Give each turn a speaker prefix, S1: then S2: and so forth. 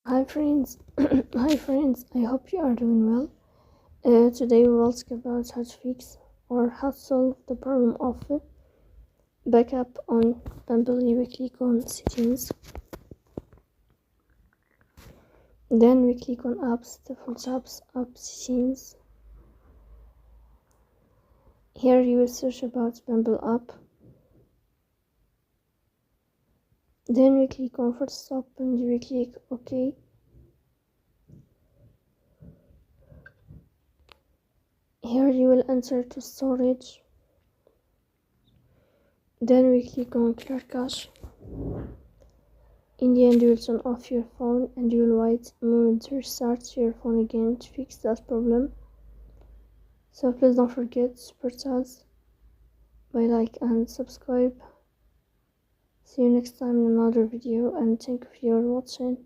S1: Hi friends, hi friends. I hope you are doing well. Today we will talk about how to fix or how to solve the problem of backup on Bumble. We click on settings, then we click on apps, default apps, app settings. Here you will search about Bumble app. Then we click on first stop and we click OK. Here you will enter to storage. Then we click on clear cache. In the end, you will turn off your phone and you will wait a moment to restart your phone again to fix that problem. So please don't forget to support us by like and subscribe. See you next time in another video and thank you for watching.